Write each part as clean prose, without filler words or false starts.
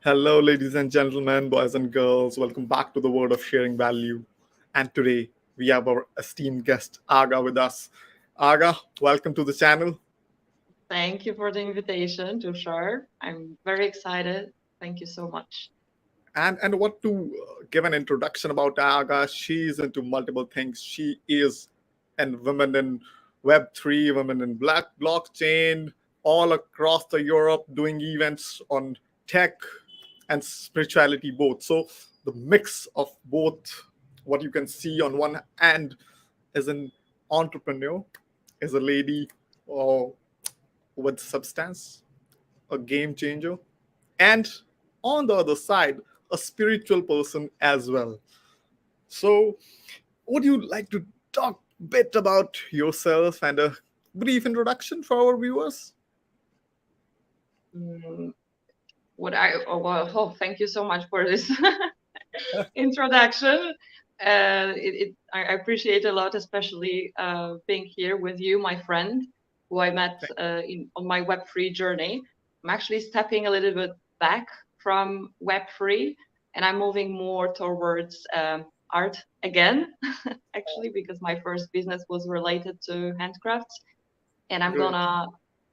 Hello, ladies and gentlemen, boys and girls. Welcome back to the world of sharing value. And today we have our esteemed guest, Aga, with us. Aga, welcome to the channel. Thank you for the invitation to share. I'm very excited. Thank you so much. And what to give an introduction about Aga, she's into multiple things. She is an woman in Web3, women in black blockchain, all across the Europe doing events on tech and spirituality both. So the mix of both, what you can see on one hand is an entrepreneur, is a lady uh, with substance, a game changer, and on the other side, a spiritual person as well. So, would you like to talk a bit about yourself and a brief introduction for our viewers? Mm, thank you so much for this introduction. I appreciate a lot, especially being here with you, my friend, who I met on my Web3 journey. I'm actually stepping a little bit back from Web3, and I'm moving more towards art again, actually, because my first business was related to handcrafts, and I'm Great.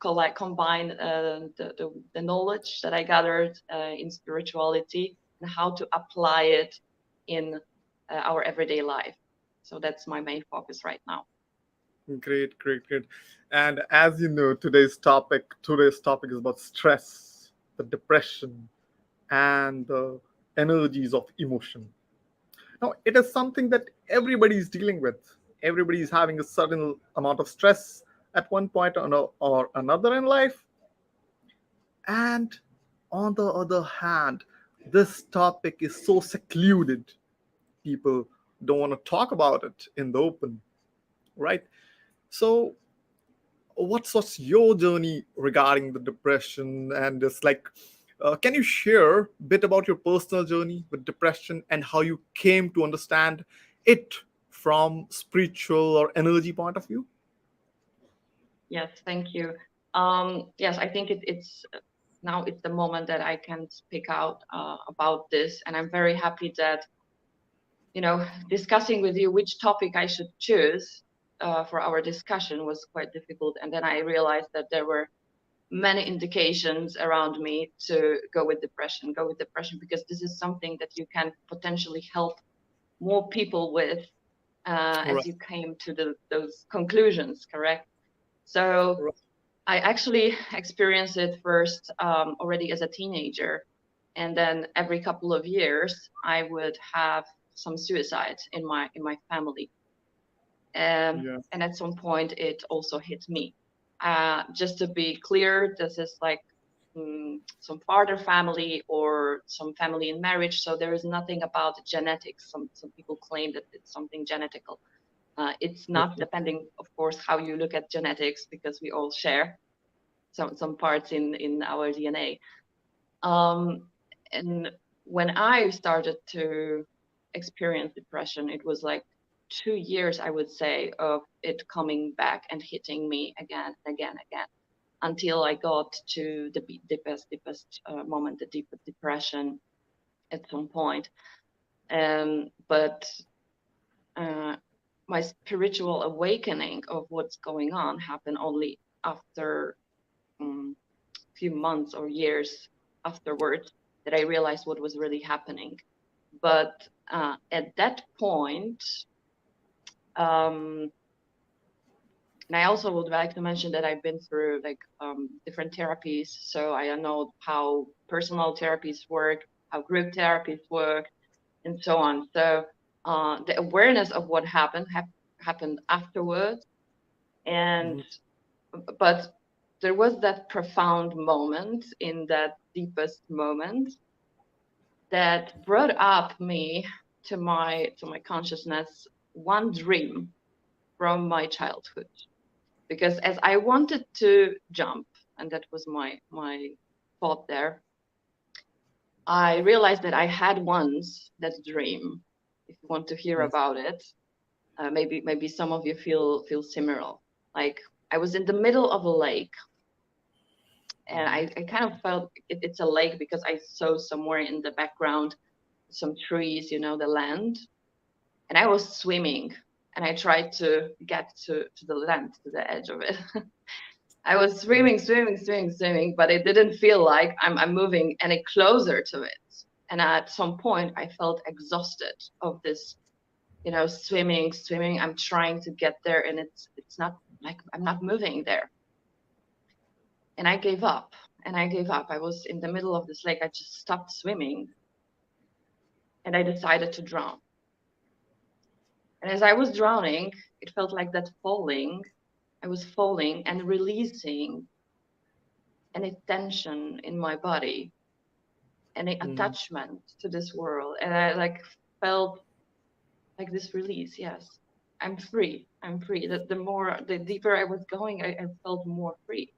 gonna combine the knowledge that I gathered in spirituality and how to apply it in our everyday life. So that's my main focus right now. Great, great, great. And as you know, today's topic is about stress, the depression, and the energies of emotion. Now, it is something that everybody is dealing with. Everybody is having a certain amount of stress at one point or another in life. And on the other hand, this topic is so secluded. People don't want to talk about it in the open, right? So, what's your journey regarding the depression? And it's like, can you share a bit about your personal journey with depression and how you came to understand it from spiritual or energy point of view? Yes, thank you. Yes, I think it's now it's the moment that I can speak out about this, and I'm very happy that discussing with you which topic I should choose for our discussion was quite difficult, and then I realized that there were many indications around me to go with depression, because this is something that you can potentially help more people with, Right. as you came to those conclusions, correct? So Right. I actually experienced it first already as a teenager, and then every couple of years I would have some suicides in my family, Yeah. and at some point it also hit me. Just to be clear, this is like some farther family or some family in marriage, so there is nothing about genetics. Some people claim that it's something genetical. It's not, Okay. depending, of course, how you look at genetics, because we all share some parts in our DNA. Um, and when I started to experience depression, it was like 2 years, I would say, of it coming back and hitting me again, again, again, until I got to the deepest moment, the deepest depression at some point. But uh, my spiritual awakening of what's going on happened only after few months or years afterwards, that I realized what was really happening. But at that point, um, and I also would like to mention that I've been through like different therapies, so I know how personal therapies work, how group therapies work, and so on. So the awareness of what happened afterwards, and Mhm. but there was that profound moment, in that deepest moment, that brought up me to my consciousness one dream from my childhood. Because as I wanted to jump, and that was my thought there, I realized that I had once that dream. If you want to hear Yes. about it, maybe some of you feel similar. Like, I was in the middle of a lake, And I kind of felt it's a lake because I saw somewhere in the background some trees, the land. And I was swimming and I tried to get to the land, to the edge of it. I was swimming, but it didn't feel like I'm moving any closer to it. And at some point, I felt exhausted of this, swimming. I'm trying to get there, and it's not like I'm not moving there. And I gave up. I was in the middle of this lake. I just stopped swimming, and I decided to drown. And as I was drowning, it felt like that falling. I was falling and releasing any tension in my body, any attachment to this world. And I felt like this release. Yes, I'm free. The deeper I was going, I felt more free.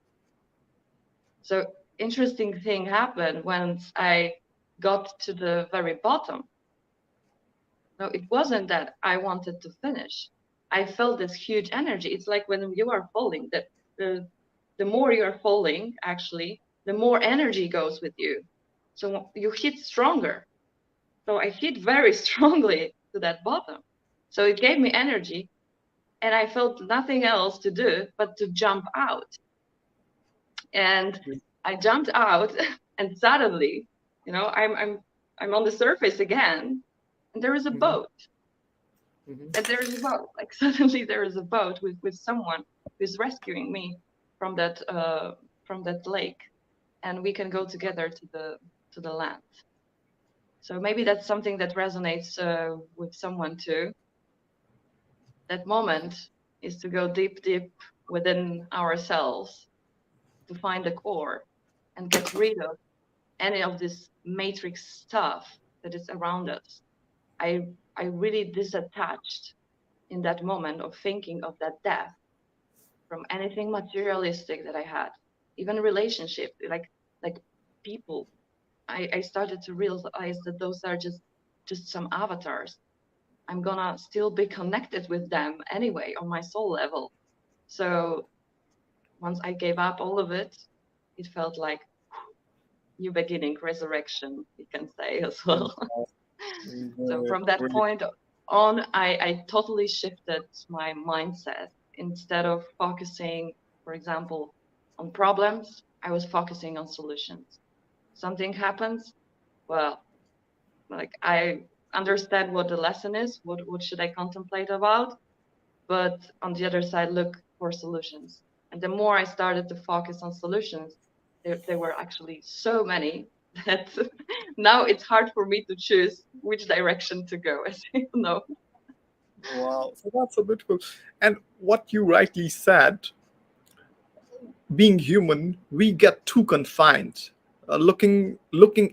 So interesting thing happened once I got to the very bottom. No, it wasn't that I wanted to finish. I felt this huge energy. It's like when you are falling, that the more you are falling, actually, the more energy goes with you. So you hit stronger. So I hit very strongly to that bottom. So it gave me energy, and I felt nothing else to do but to jump out. And I jumped out, and suddenly, I'm on the surface again, and there is a boat. And there is a boat. Like suddenly there is a boat with someone who's rescuing me from that lake, and we can go together to the land. So maybe that's something that resonates with someone too. That moment is to go deep within ourselves to find the core and get rid of any of this matrix stuff that is around us. I really disattached in that moment of thinking of that death from anything materialistic that I had, even relationship, like people. I started to realize that those are just some avatars. I'm gonna still be connected with them anyway on my soul level. So once I gave up all of it, it felt like new beginning, resurrection, you can say as well. So from that point on, I totally shifted my mindset. Instead of focusing, for example, on problems, I was focusing on solutions. Something happens, well, like I understand what the lesson is, what should I contemplate about, but on the other side, look for solutions. And the more I started to focus on solutions, there were actually so many that now it's hard for me to choose which direction to go, as you know. Wow, so that's so beautiful. And what you rightly said, being human, we get too confined, looking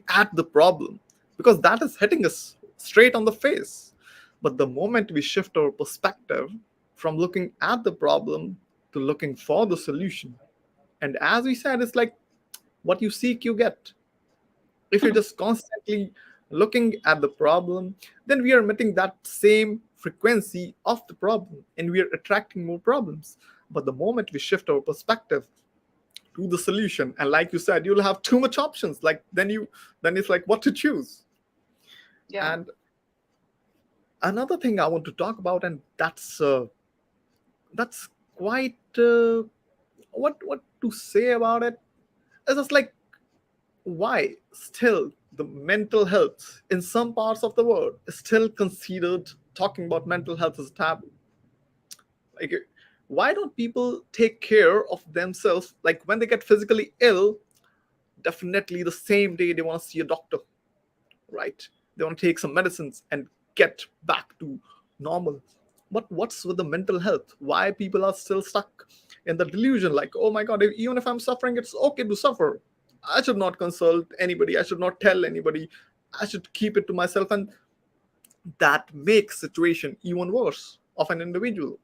at the problem, because that is hitting us straight on the face. But the moment we shift our perspective from looking at the problem to looking for the solution, and as we said, it's like what you seek, you get. If you're just constantly looking at the problem, then we are emitting that same frequency of the problem and we are attracting more problems. But the moment we shift our perspective to the solution, and like you said, you'll have too much options, like then it's like what to choose. Yeah. And another thing I want to talk about, and that's quite what to say about it, is just like why still the mental health in some parts of the world is still considered, talking about mental health as a taboo. Like, why don't people take care of themselves? Like when they get physically ill, definitely the same day they want to see a doctor, right? They want to take some medicines and get back to normal. But what's with the mental health? Why people are still stuck in the delusion, like, oh my god, even if I'm suffering, it's okay to suffer. I should not consult anybody, I should not tell anybody, I should keep it to myself. And that makes situation even worse of an individual.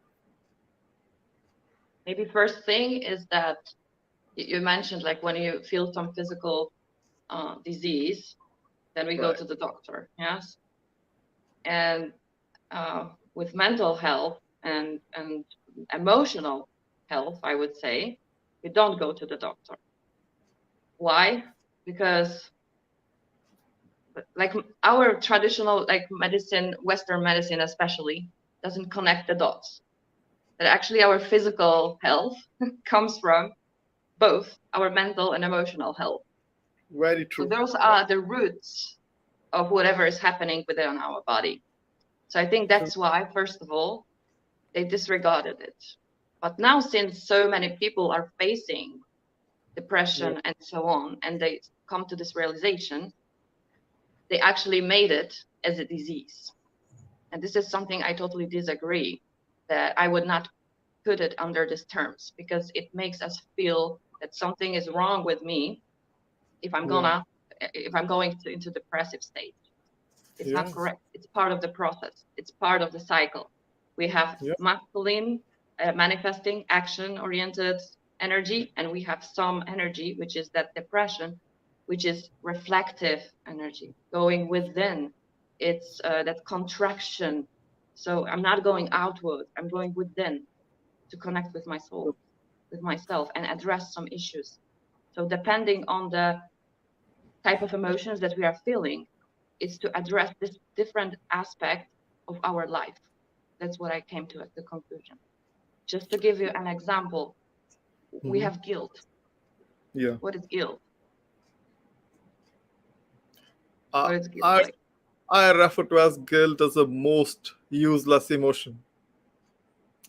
Maybe first thing is that you mentioned like when you feel some physical disease, then we go Right. to the doctor. Yes. And with mental health and emotional health, I would say, we don't go to the doctor. Why? Because like our traditional like medicine, Western medicine especially, doesn't connect the dots. That actually our physical health comes from both our mental and emotional health. Very So true. those Very are the roots of whatever is happening within our body. So I think true. that's why, first of all, they disregarded it. But now, since so many people are facing Yeah. depression and so on, and they come to this realization, they actually made it as a disease. And this is something I totally disagree, that I would not put it under these terms, because it makes us feel that something is wrong with me if I'm Yeah. gonna if I'm going into depressive state. It's not Yeah. correct. It's part of the process. It's part of the cycle. We have Yeah. masculine, manifesting, action-oriented energy, and we have some energy, which is that depression, which is reflective energy, going within. It's that contraction. So I'm not going outward. I'm going within to connect with my soul, with myself, and address some issues. So depending on the type of emotions that we are feeling, is to address this different aspect of our life. That's what I came to as the conclusion. Just to give you an example, we Hmm. have guilt. Yeah. What is guilt? Uh, What is guilt I like? I refer to as guilt as the most useless emotion.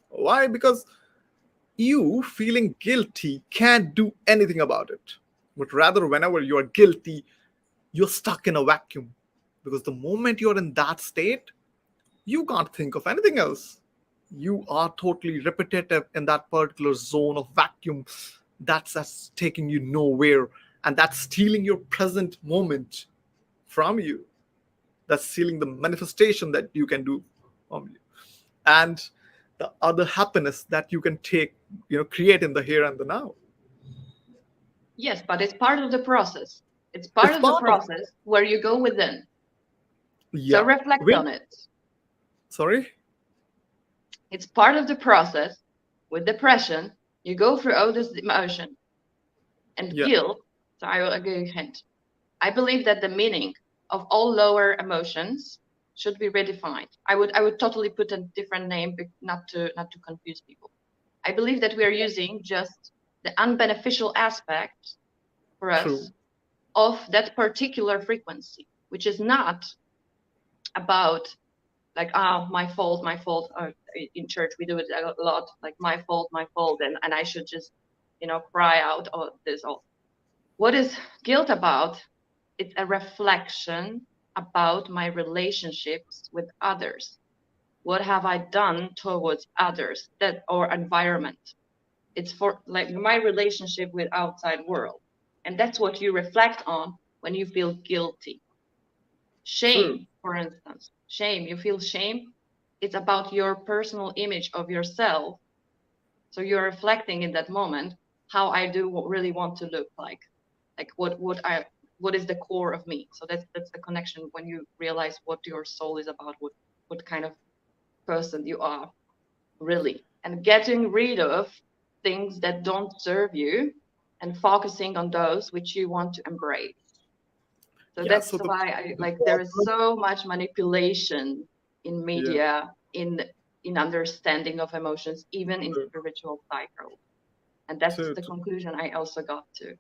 Why? Because you feeling guilty can't do anything about it. But rather, whenever you are guilty, you're stuck in a vacuum. Because the moment you're in that state, you can't think of anything else. You are totally repetitive in that particular zone of vacuum that's taking you nowhere, and that's stealing your present moment from you. That's stealing the manifestation that you can do from you, and the other happiness that you can take, create in the here and the now. Yes, but it's part of the process. It's part It's of the part of, process where you go within. So yeah. reflect Wait, on it. sorry. It's part of the process. With depression, you go through all this emotion and Yeah. guilt. So I will give you a hint. I believe that the meaning of all lower emotions should be redefined. I would totally put a different name, not to confuse people. I believe that we are using just the unbeneficial aspect for us True. of that particular frequency, which is not about like my fault. Or in church we do it a lot, like my fault, and I should just cry out all this all. What is guilt about? It's a reflection about my relationships with others. What have I done towards others that or environment? It's for like my relationship with outside world. And that's what you reflect on when you feel guilty. True. Shame, for instance. Shame, you feel shame. It's about your personal image of yourself. So you're reflecting in that moment how I do really want to look like what is the core of me. So that's the connection when you realize what your soul is about, what kind of person you are really, and getting rid of things that don't serve you and focusing on those which you want to embrace. So Yeah. that's So the why I like there is so much manipulation in yeah. media, in understanding of emotions, even in True. spiritual cycles. And that's True. the conclusion I also got to.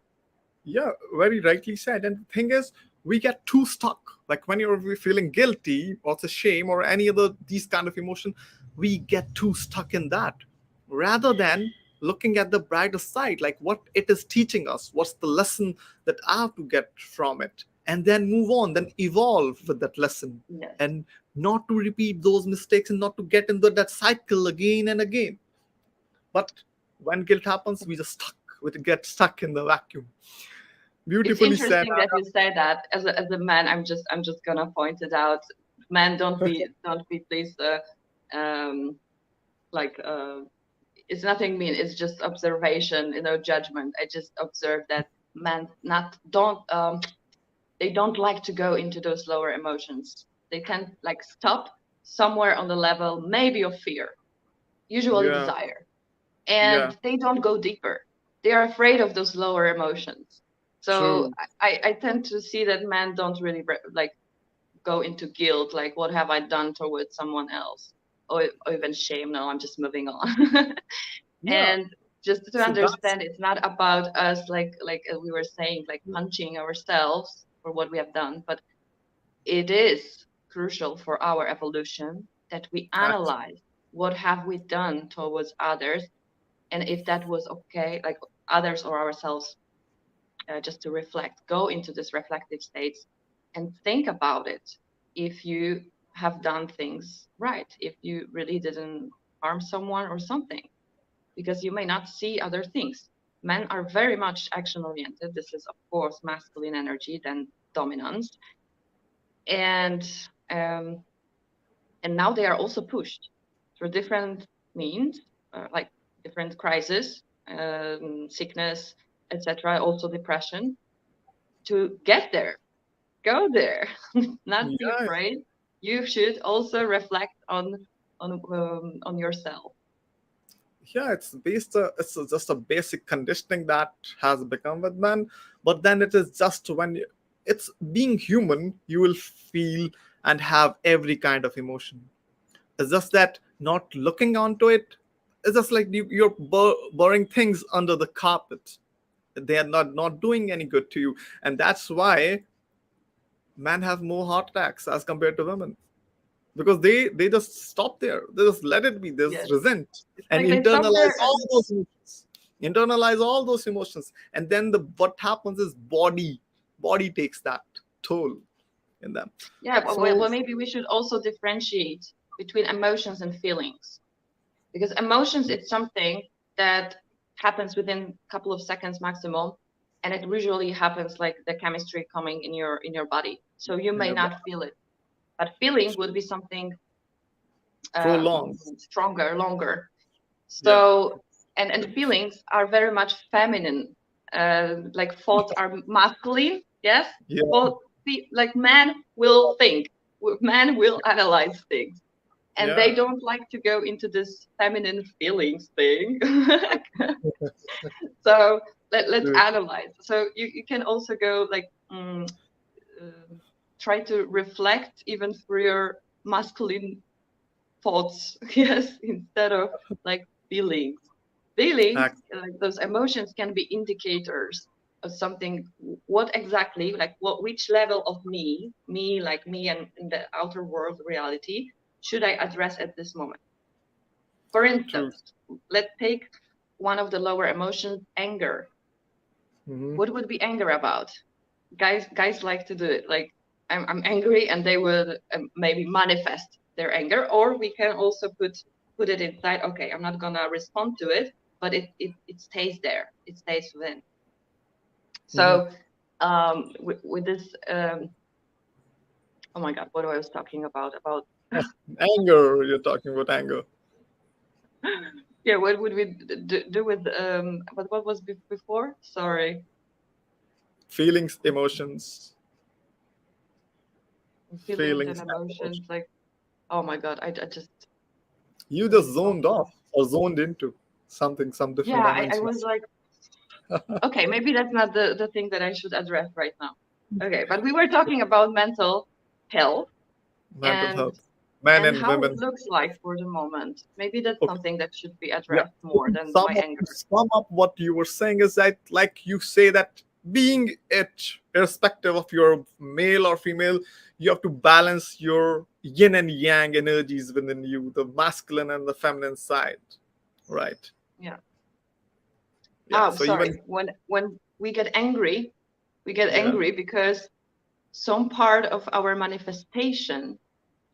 Yeah, very rightly said. And the thing is, we get too stuck. Like when you're feeling guilty or it's a shame or any other these kind of emotion, we get too stuck in that rather than looking at the brighter side, like what it is teaching us, what's the lesson that I have to get from it, and then move on, then evolve with that lesson, Yes. and not to repeat those mistakes and not to get into that cycle again and again. But when guilt happens, we get stuck in the vacuum. It's Beautifully said. interesting that you say that. As a man, I'm just gonna point it out. Men, don't be please like it's nothing mean. It's just observation, judgment. I just observed that men not don't they don't like to go into those lower emotions. They tend like stop somewhere on the level maybe of fear, usually Yeah, desire, yeah, and they don't go deeper. They are afraid of those lower emotions. So True. I tend to see that men don't really like go into guilt, like what have I done towards someone else, or even shame. No, I'm just moving on. Yeah. And just to So that's understand, it's not about us, like we were saying, like punching ourselves for what we have done, but it is crucial for our evolution that we that's analyze what have we done towards others, and if that was okay, like others or ourselves, just to reflect, go into this reflective states and think about it. If you have done things right, if you really didn't harm someone or something, because you may not see other things. Men are very much action oriented. This is, of course, masculine energy, then dominance, and um, and now they are also pushed through different means, like different crises, sickness, etc., also depression, to get there. Go there. Not be yeah. afraid. You should also reflect on yourself. Yeah, it's just a basic conditioning that has become with men. But then it is just when it's being human, you will feel and have every kind of emotion. It's just that not looking onto it. It's just like you're burying things under the carpet. They are not doing any good to you, and that's why men have more heart attacks as compared to women, because they just stop there. They just let it be. They just Yes. resent It's and like they stop internalize there all and those emotions. Internalize all those emotions, and then the what happens is body takes that toll in them. yeah, but So maybe we should also differentiate between emotions and feelings, because emotions, it's something that happens within a couple of seconds maximum, and it usually happens like the chemistry coming in your body, so you in may your body, not feel it. But feeling would be something uh, prolonged. stronger, longer. Yeah, So and feelings are very much feminine. Like thoughts are masculine. Yes, yeah, well, like men will think, men will analyze things, and they yeah. don't like to go into this feminine feelings thing. So let's True. analyze. So you can also go like uh, try to reflect even through your masculine thoughts, yes, instead of like feelings. Feelings, Act- like those emotions, can be indicators of something. What exactly, like what, which level of me, like me and in the outer world reality, should I address at this moment? For True. instance, let's take one of the lower emotions, anger. Hmm. What would be anger about? Guys like to do it. Like I'm angry, and they would maybe manifest their anger, or we can also put it inside. Okay, I'm not gonna respond to it, but it stays there. It stays within. Hmm. So with this, oh my God, what I was talking about Anger. You're talking about anger, yeah, what would we do with what was before? Sorry, feelings, emotions, feelings and feelings, and emotions. emotions. Like, oh my God, I just You just just lost zoned it. off or zoned into something, some Yeah, different I dimension. was like, okay, maybe that's not the thing that I should address right now. Okay, but we were talking about mental health Mental and health, men and how it women. looks like for the moment. Maybe that's Okay, something that should be yeah. addressed So more than my to anger. sum up what you were saying is that, like you say, that being it, irrespective of your male or female, you have to balance your yin and yang energies within you, the masculine and the feminine side, right? Yeah. Yeah. Oh, So sorry. even When we get yeah, angry because some part of our manifestation,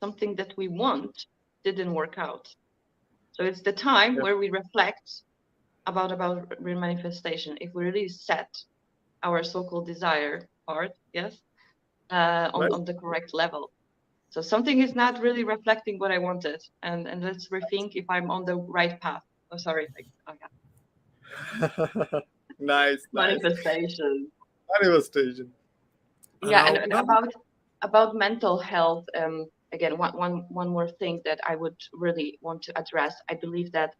something that we want, didn't work out. So it's the time yeah, where we reflect about manifestation. If we really set our so-called desire part, yes, right. on the correct level. So something is not really reflecting what I wanted, and let's rethink if I'm on the right path. Oh, sorry, like, oh yeah, Nice, nice. manifestation. Manifestation. And Yeah, now, and now, about mental health. Again, one more thing that I would really want to address. I believe that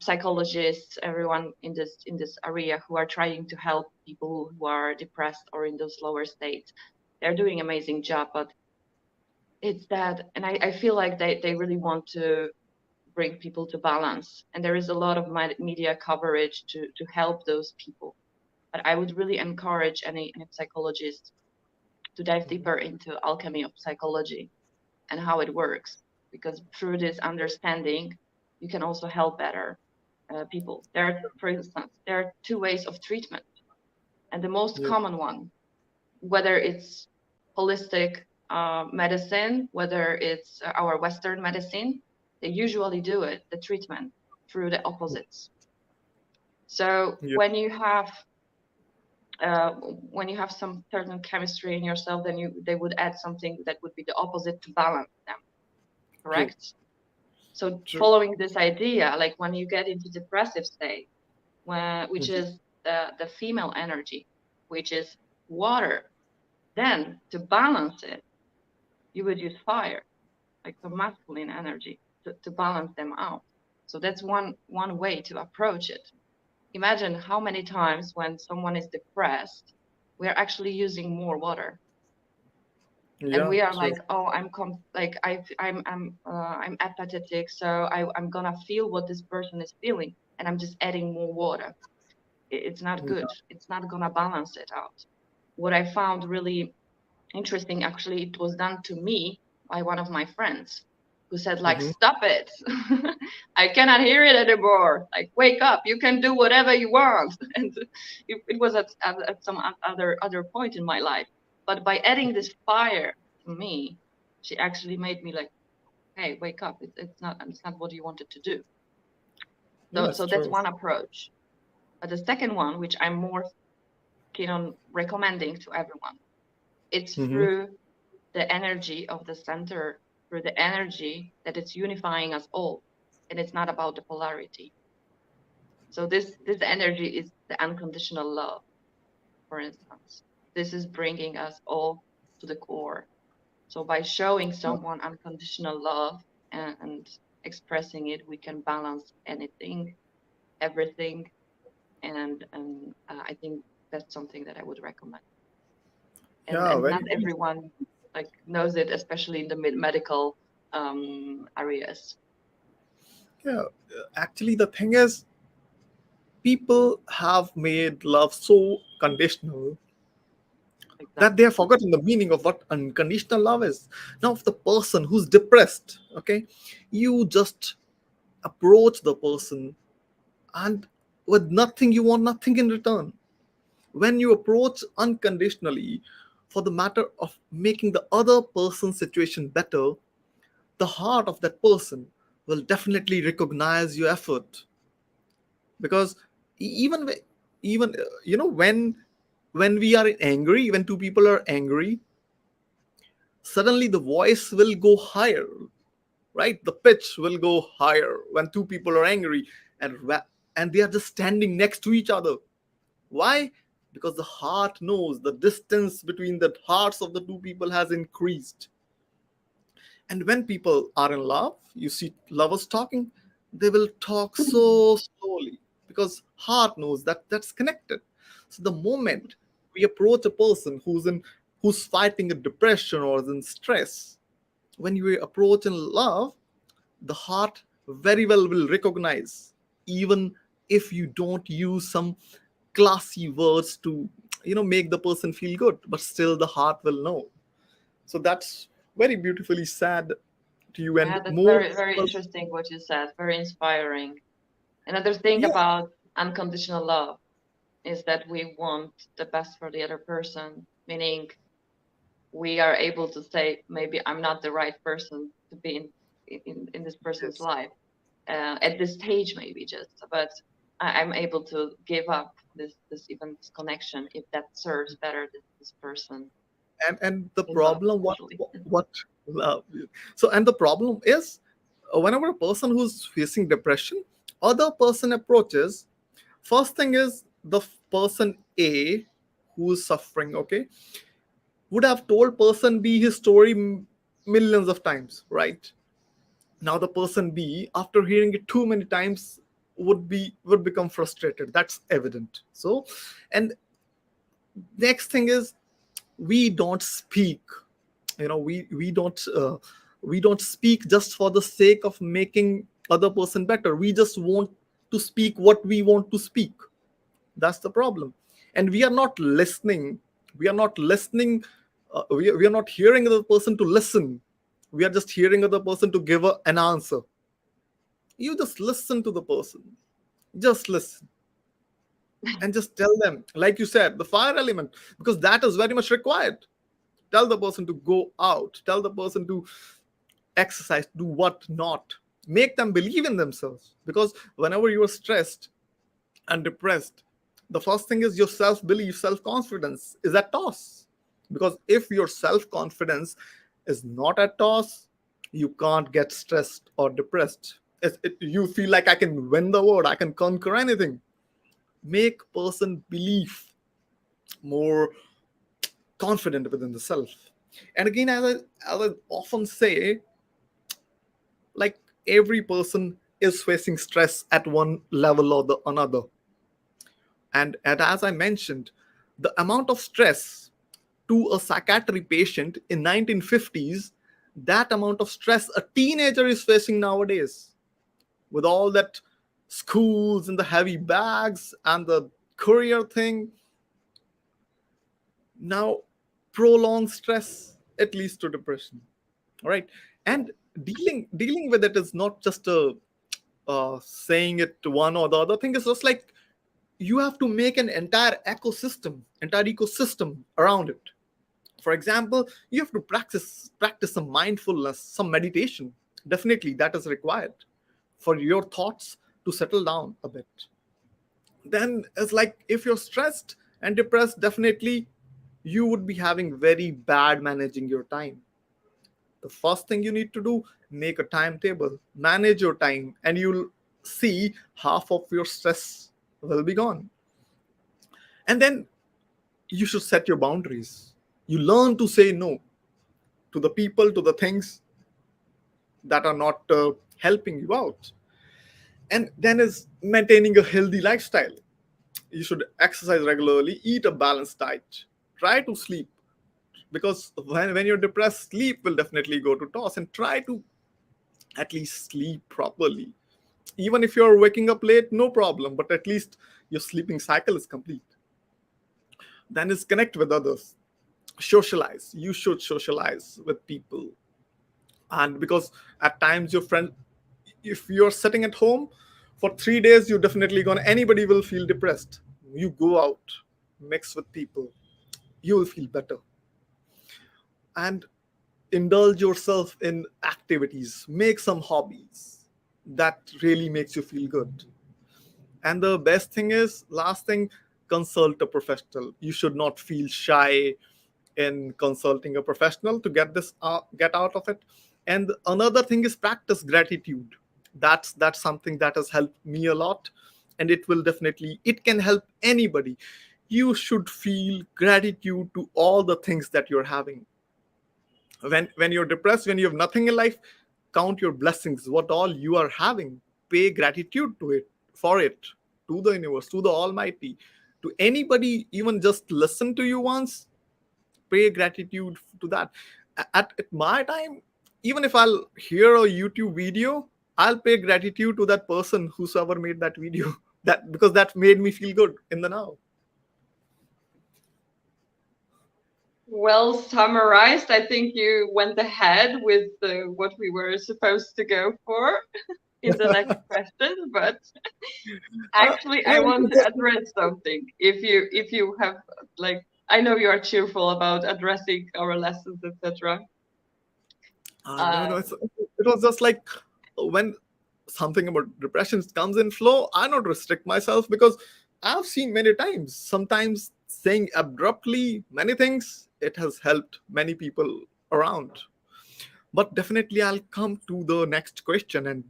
psychologists, everyone in this area who are trying to help people who are depressed or in those lower states. They're doing amazing job, but it's that, and I feel like they really want to bring people to balance, and there is a lot of media coverage to help those people. But I would really encourage any psychologist to dive deeper into alchemy of psychology and how it works, because through this understanding you can also help better people. For instance, there are two ways of treatment, and the most Yeah. common one, whether it's holistic medicine, whether it's our Western medicine, they usually do it, the treatment, through the opposites. So Yeah. when you have some certain chemistry in yourself, then they would add something that would be the opposite to balance them, True. correct? So True. following this idea, like when you get into depressive state, which Mhm. is the female energy, which is water, then to balance it, you would use fire, like the masculine energy, to balance them out. So that's one way to approach it. Imagine how many times when someone is depressed, we are actually using more water, and Yeah. we are True. like, oh, I'm apathetic, so I'm gonna feel what this person is feeling, and I'm just adding more water. It's not good. Yeah. It's not gonna balance it out. What I found really interesting, actually, it was done to me by one of my friends who said, like, Hmm. stop it. I cannot hear it anymore. Like, wake up. You can do whatever you want. And it was at some other point in my life. But by adding this fire to me, she actually made me like, hey, wake up. It's not what you wanted to do. Yes. So that's True. one approach. But the second one, which I'm more keen on recommending to everyone, it's Hmm. through the energy of the center, through the energy that it's unifying us all, and it's not about the polarity. So this energy is the unconditional love, for instance. This is bringing us all to the core. So by showing someone unconditional love and expressing it, we can balance anything, everything, and I think that's something that I would recommend. and Yeah. and not Very, very. everyone like knows it, especially in the medical areas. Yeah. Actually, the thing is, people have made love so conditional that they Exactly. have forgotten the meaning of what unconditional love is. Now, if the person who's depressed, okay, you just approach the person, and with nothing, you want nothing in return. When you approach unconditionally for the matter of making the other person's situation better, the heart of that person will definitely recognize your effort. Because even even when we are angry, when two people are angry, suddenly the voice will go higher, right? The pitch will go higher when two people are angry, and they are just standing next to each other. Why? Because the heart knows the distance between the hearts of the two people has increased. And when people are in love, you see lovers talking, they will talk so slowly because heart knows that that's connected. So the moment we approach a person who's fighting a depression or is in stress, when you approach in love, the heart very well will recognize, even if you don't use some classy words to make the person feel good, but still the heart will know. So that's very beautifully said to you, and Yeah, that's more very, very people. interesting what you said. Very inspiring. Another thing Yeah. about unconditional love is that we want the best for the other person, meaning we are able to say, maybe I'm not the right person to be in this person's Yes. life at this stage, maybe just, but I'm able to give up this connection if that serves better this person And the in love, problem, especially. what love. So, and the problem is, whenever a person who's facing depression, other person approaches, first thing is the person A who's suffering, okay, would have told person B his story millions of times, right? Now the person B, after hearing it too many times, would become frustrated. That's evident. So, and next thing is, we don't speak. We don't speak just for the sake of making other person better. We just want to speak what we want to speak. That's the problem. And we are not listening. We are not hearing the person to listen. We are just hearing the person to give an answer. You just listen to the person. Just listen and just tell them, like you said, the fire element, because that is very much required. Tell the person to go out. Tell the person to exercise, do what not. Make them believe in themselves. Because whenever you are stressed and depressed, the first thing is your self belief, self confidence is at toss. Because if your self confidence is not at toss, you can't get stressed or depressed. You feel like I can win the world, I can conquer anything. Make person believe more confident within the self. And again, as I often say, like, every person is facing stress at one level or the another. And as I mentioned, the amount of stress to a psychiatry patient in 1950s, that amount of stress a teenager is facing nowadays, with all that schools and the heavy bags and the career thing. Now, prolonged stress, it leads to depression. All right. And dealing with it is not just a saying it to one or the other thing. Is just like, you have to make an entire ecosystem around it. For example, you have to practice some mindfulness, some meditation. Definitely that is required for your thoughts to settle down a bit. Then it's like, if you're stressed and depressed, definitely you would be having very bad managing your time. The first thing you need to do, make a timetable, manage your time, and you'll see half of your stress will be gone. And then you should set your boundaries. You learn to say no to the people, to the things that are not helping you out. And then is maintaining a healthy lifestyle. You should exercise regularly, eat a balanced diet, try to sleep, because when you're depressed, sleep will definitely go to toss. And try to at least sleep properly. Even if you're waking up late, no problem, but at least your sleeping cycle is complete. Then is connect with others, socialize. You should socialize with people. And because at times your friend, if you're sitting at home for 3 days, you're definitely gonna, anybody will feel depressed. You go out, mix with people, you will feel better. And indulge yourself in activities, make some hobbies that really makes you feel good. And the best thing is, last thing, consult a professional. You should not feel shy in consulting a professional to get out of it. And another thing is, practice gratitude. That's something that has helped me a lot, and it can help anybody. You should feel gratitude to all the things that you're having. When you're depressed, when you have nothing in life, count your blessings, what all you are having. Pay gratitude to it, for it, to the universe, to the almighty, to anybody. Even just listen to you once, pay gratitude to that. At my time, even if I'll hear a YouTube video, I'll pay gratitude to that person whosoever made that video. That, because that made me feel good in the now. Well summarized. I think you went ahead with what we were supposed to go for in the next question, but actually I want to address something. If you have, like, I know you are cheerful about addressing our lessons, etc. No, it was just like, when something about depression comes in flow, I not restrict myself, because I've seen many times. Sometimes saying abruptly many things, it has helped many people around. But definitely, I'll come to the next question, and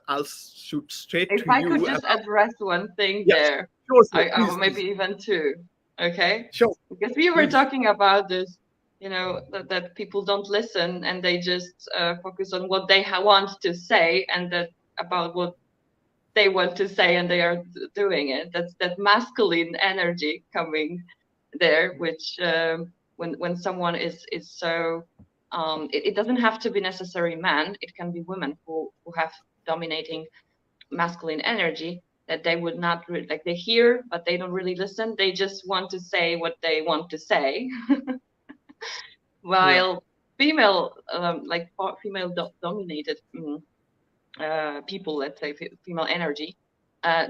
I'll shoot straight If to I could you. just address one thing Yes, there, sure, sure. I Please, maybe please. even two, okay? Sure, Because we were please. talking about this, that people don't listen and they just focus on what they want to say, and that about what they want to say, and they are doing it. That's that masculine energy coming there, which when someone is so it doesn't have to be necessarily men. It can be women who have dominating masculine energy, that they would not like, they hear but they don't really listen. They just want to say what they want to say. Yeah. While female like female dominated people, let's say female energy,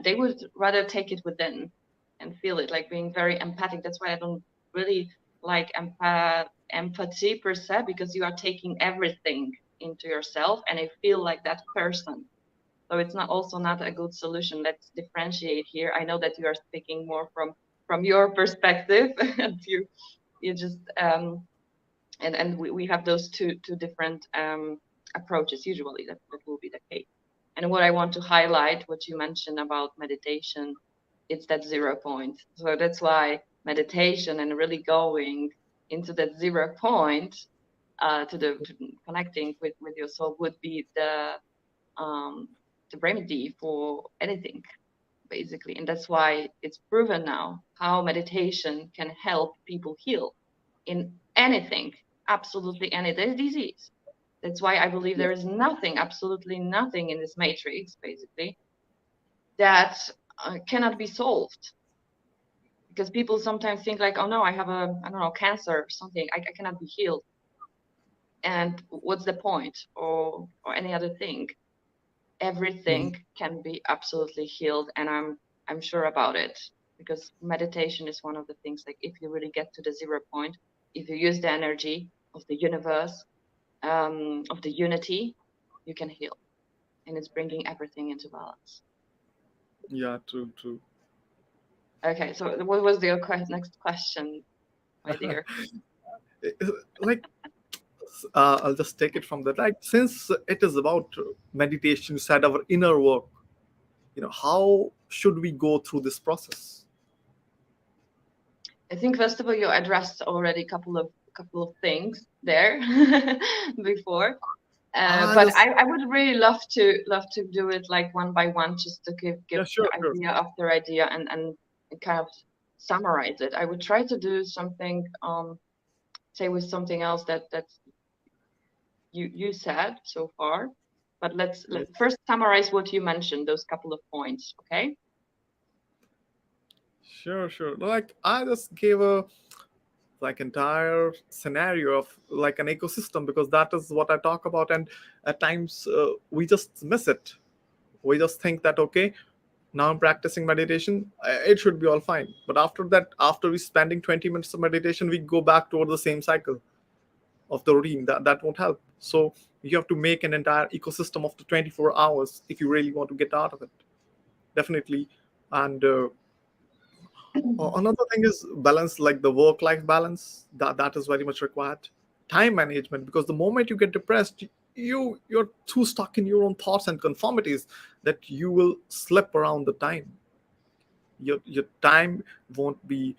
they would rather take it within and feel it, like being very empathic. That's why I don't really like empathy per se, because you are taking everything into yourself and I feel like that person. So it's not also not a good solution. Let's differentiate here. I know that you are speaking more from your perspective and you just and we have those two different approaches. Usually that will be the case. And what I want to highlight, what you mentioned about meditation, it's that 0 point. So that's why meditation and really going into that 0 point, to connecting with your soul would be the remedy for anything, basically. And that's why it's proven now how meditation can help people heal in anything, absolutely any disease. That's why I believe there is nothing, absolutely nothing in this matrix, basically, that cannot be solved. Because people sometimes think like, oh no, I have I don't know, cancer or something, I cannot be healed. And what's the point? Or any other thing. Mhm. Everything can be absolutely healed, and I'm sure about it, because meditation is one of the things, like if you really get to the 0 point, if you use the energy of the universe, of the unity, you can heal, and it's bringing everything into balance. Yeah, true, true. Okay, so what was your next question, my dear? Like, I'll just take it from that. Like, since it is about meditation, you said our inner work. How should we go through this process? I think first of all you addressed already a couple of things there before. I But just I would really love to do it like one by one, just to give Yeah, sure, sure. idea after idea, and kind of summarize it. I would try to do something, say with something else that you said so far. But let's first summarize what you mentioned, those couple of points, okay? Sure, sure. Like, I just gave a like entire scenario of like an ecosystem, because that is what I talk about. And at times we just miss it. We just think that, okay, now I'm practicing meditation, it should be all fine. But after that, after we spending 20 minutes of meditation, we go back toward the same cycle of the routine. That won't help. So you have to make an entire ecosystem of the 24 hours if you really want to get out of it. Definitely. And another thing is balance, like the work life balance. That is very much required. Time management, because the moment you get depressed, you're too stuck in your own thoughts and conformities that you will slip around the time. Your time won't be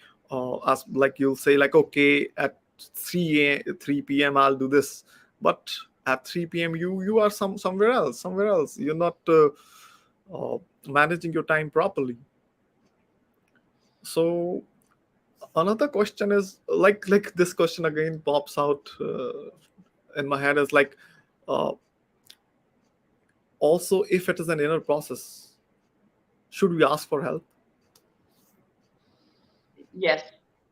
as, like, you'll say like, okay, at 3 p.m. I'll do this, but at 3 p.m. you are somewhere else. You're not uh, managing your time properly. So another question is like this question again pops out in my head, is like, uh, also, if it is an inner process, should we ask for help? Yes,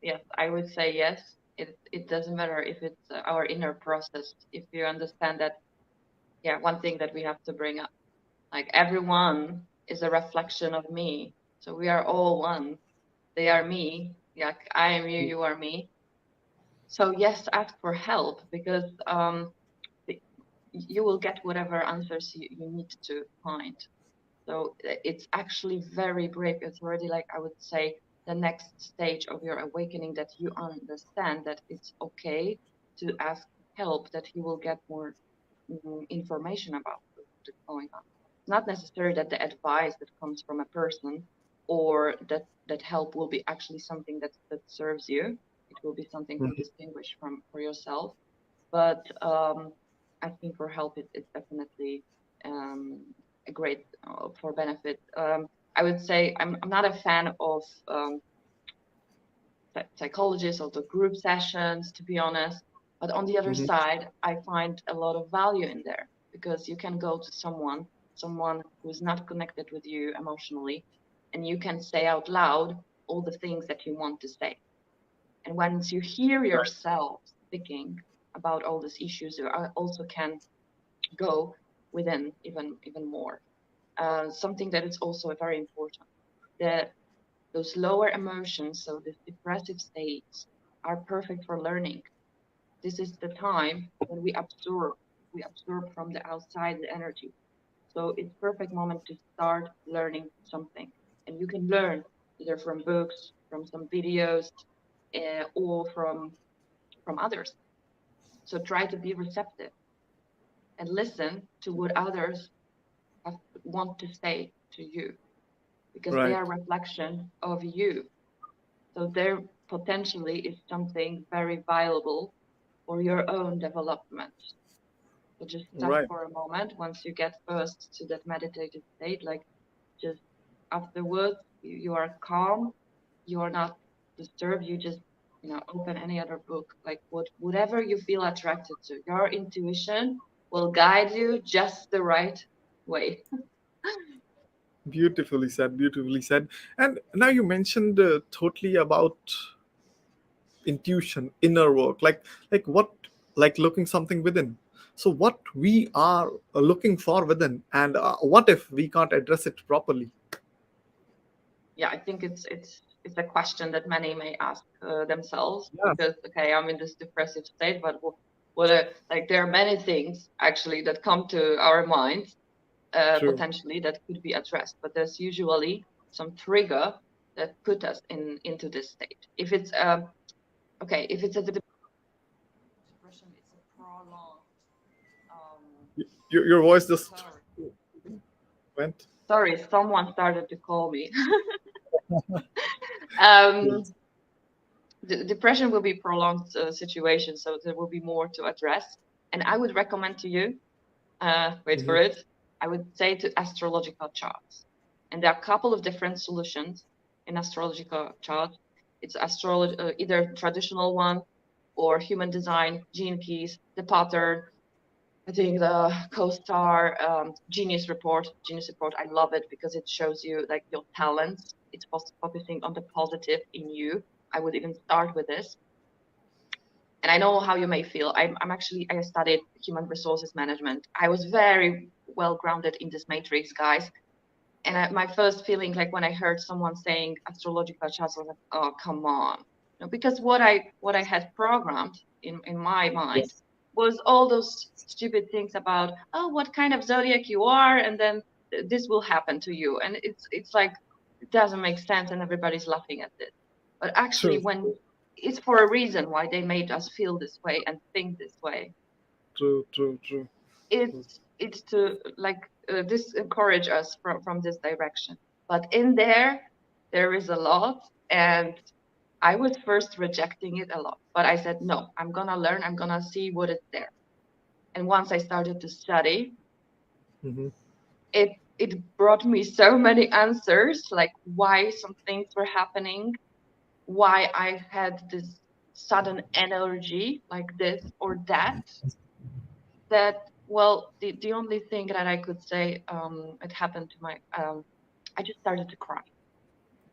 yes, I would say yes. It doesn't matter if it's our inner process. If you understand that, yeah, one thing that we have to bring up, like everyone is a reflection of me. So we are all one. They are me. Yeah, I am you, you are me. So yes, ask for help, because you will get whatever answers you need to find. So it's actually very brave. It's already, like, I would say, the next stage of your awakening, that you understand that it's okay to ask help, that you will get more information about what's going on. It's not necessary that the advice that comes from a person, or that help will be actually something that serves you. It will be something to Mhm. distinguish from for yourself. But asking for help, it's definitely um, a great for benefit. I would say I'm not a fan of psychologists or the group sessions, to be honest. But on the other Hmm. side, I find a lot of value in there because you can go to someone who's not connected with you emotionally, and you can say out loud all the things that you want to say. And once you hear yourself speaking about all these issues, you also can go within even more. Something that is also very important. The those lower emotions, so the depressive states, are perfect for learning. This is the time when we absorb from the outside the energy. So it's perfect moment to start learning something. And you can learn either from books, from some videos, or from others. So try to be receptive and listen to what others have, want to say to you, because they Right. are reflection of you. So there potentially is something very valuable for your own development. So just stop Right. for a moment once you get first to that meditative state, like just afterwards you are calm, you are not disturbed, you just open any other book, like whatever you feel attracted to. Your intuition will guide you just the right way. Beautifully said. Beautifully said. And now you mentioned totally about intuition, inner work, like what, like looking something within. So what we are looking for within, and what if we can't address it properly? Yeah, I think it's a question that many may ask themselves, Yeah. because okay, I'm in this depressive state, but what are, like there are many things actually that come to our minds True. potentially that could be addressed, but there's usually some trigger that put us into this state. If it's okay, if it's a depression, it's a prolonged um Your voice just sorry went. sorry, someone started to call me. um Yes. depression will be prolonged situation, so there will be more to address. And I would recommend to you, wait for Mhm. it, I would say to astrological charts. And there are a couple of different solutions in astrological charts. It's astrology, either traditional one or human design, gene keys, the pattern. I think the co-star Genius Report. I love it because it shows you like your talents. It's focusing on the positive in you. I would even start with this. And I know how you may feel. I'm actually, I studied human resources management. I was very well grounded in this matrix, guys. And my first feeling, like when I heard someone saying astrological charts, I was like, oh, come on. Because what I had programmed in my mind Yes. was all those stupid things about, oh, what kind of zodiac you are, and then this will happen to you. And it's like it doesn't make sense, and everybody's laughing at this. But actually, True. when it's for a reason why they made us feel this way and think this way. True. True. True. True. It's to like discourage us from this direction. But in there is a lot, and I was first rejecting it a lot. But I said, no, I'm gonna learn, I'm gonna see what is there. And once I started to study, Hmm. it it brought me so many answers, like why some things were happening, why I had this sudden energy like this or that. That well, the only thing that I could say it happened to my I just started to cry.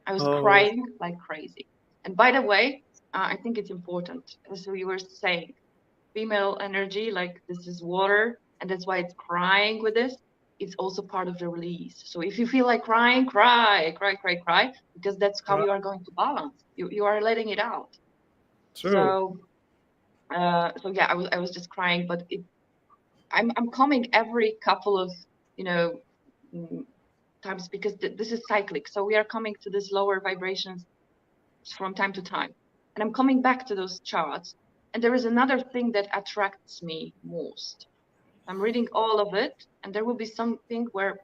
I was Oh. crying like crazy. And by the way, I think it's important, as we were saying, female energy, like this is water, and that's why it's crying with this. It's also part of the release. So if you feel like crying, cry, cry, cry, cry, because that's how you Right. are going to balance. You are letting it out. True. So so yeah, I was just crying, but I'm coming every couple of you know mm, times, because this is cyclic. So we are coming to this lower vibrations from time to time, and I'm coming back to those charts. And there is another thing that attracts me most. I'm reading all of it, and there will be something where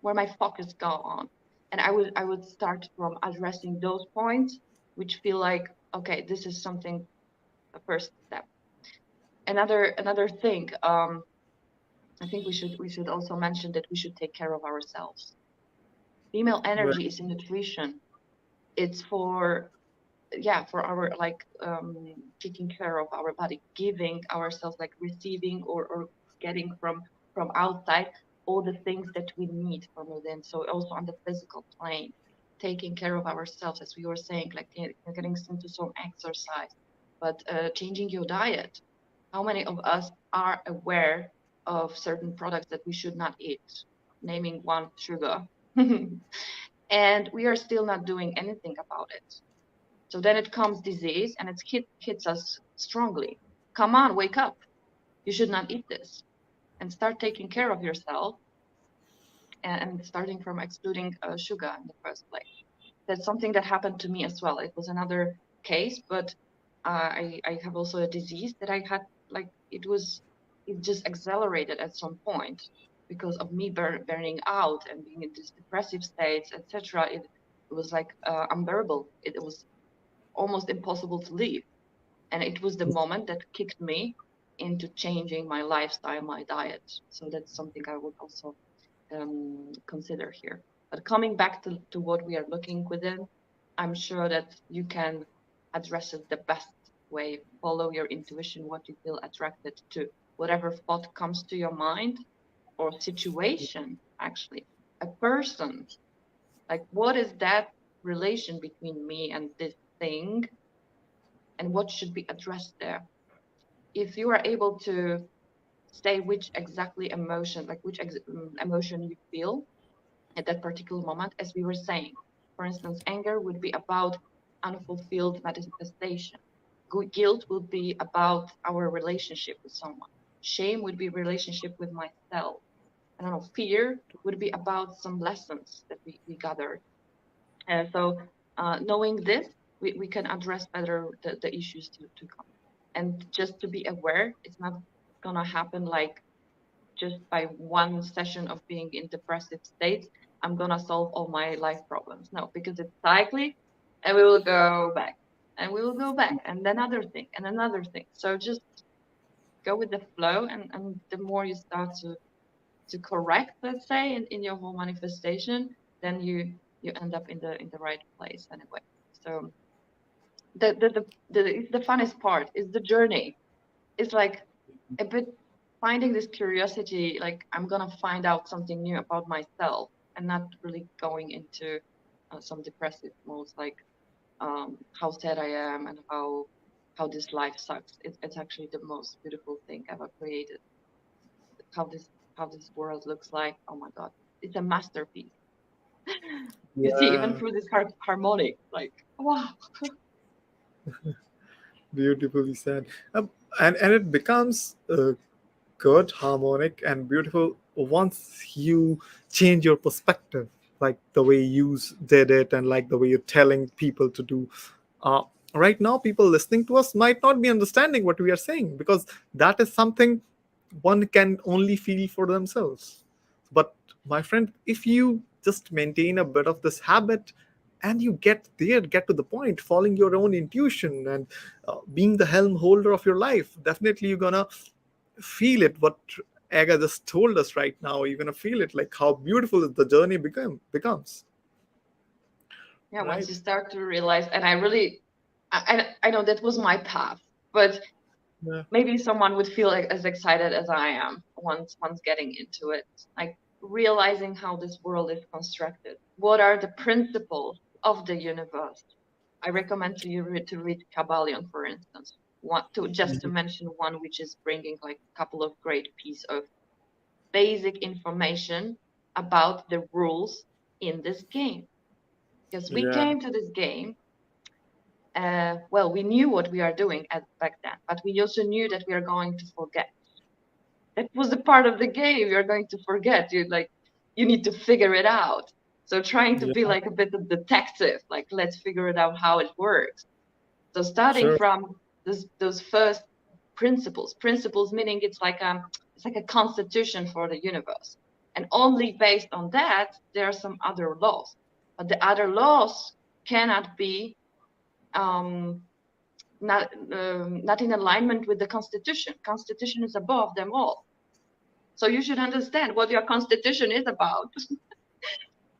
my focus go on, and I would start from addressing those points, which feel like okay, this is something, a first step. Another thing. I think we should also mention that we should take care of ourselves. Female Right. energy is in nutrition. It's for, yeah, for our like taking care of our body, giving ourselves, like receiving or getting from outside all the things that we need from within. So also on the physical plane, taking care of ourselves, as we were saying, like getting into some exercise, but changing your diet. How many of us are aware of certain products that we should not eat? Naming one, sugar. And we are still not doing anything about it. So then it comes disease and it hits us strongly. Come on, wake up. You should not eat this, and start taking care of yourself, and starting from excluding sugar in the first place. That's something that happened to me as well. It was another case, but I have also a disease that I had, like it just accelerated at some point because of me burning out and being in these depressive states, etc. It was like unbearable. It was almost impossible to live. And it was the moment that kicked me into changing my lifestyle, my diet. So that's something I would also consider here. But coming back to what we are looking within, I'm sure that you can address it the best way. Follow your intuition, what you feel attracted to, whatever thought comes to your mind, or situation, actually, a person. Like, what is that relation between me and this thing, and what should be addressed there? If you are able to say which exactly emotion, like which emotion you feel at that particular moment, as we were saying. For instance, anger would be about unfulfilled manifestation. Guilt would be about our relationship with someone. Shame would be relationship with myself. I don't know, fear would be about some lessons that we gathered. And so knowing this, we can address better the issues to come. And just to be aware, it's not gonna happen like just by one session of being in depressive states, I'm gonna solve all my life problems. No, because it's cyclic, and we will go back, and we will go back, and then another thing, and another thing. So just go with the flow, and the more you start to correct, let's say, in your whole manifestation, then you end up in the right place anyway. So the funnest part is the journey. It's like a bit finding this curiosity, like I'm gonna find out something new about myself, and not really going into some depressive modes, like how sad I am and how this life sucks. It's actually the most beautiful thing ever created. How this world looks like. Oh my God, it's a masterpiece. You see, even Yeah. through this harmonic, like wow. Beautifully said. And it becomes good, harmonic, and beautiful once you change your perspective, like the way you did it, and like the way you're telling people to do. Uh, right now, people listening to us might not be understanding what we are saying, because that is something one can only feel for themselves. But my friend, if you just maintain a bit of this habit, and you get there, get to the point, following your own intuition, and being the helm holder of your life, definitely you're gonna feel it. What Aga just told us right now, you're gonna feel it, like how beautiful the journey becomes, Yeah, once right? you start to realize, and I really, I know that was my path, but Yeah. maybe someone would feel like as excited as I am once getting into it, like realizing how this world is constructed. What are the principles of the universe? I recommend to you to read Kabbalion, for instance. Want to just to mention one, which is bringing like a couple of great piece of basic information about the rules in this game. Because we Yeah. came to this game, well, we knew what we are doing back then, but we also knew that we are going to forget. That was the part of the game you're going to forget. You need to figure it out. So trying to Yeah. be like a bit of detective, like let's figure it out how it works. So starting Sure. from those first principles meaning it's like a constitution for the universe, and only based on that there are some other laws, but the other laws cannot be um, not in alignment with the constitution. Constitution is above them all. So you should understand what your constitution is about.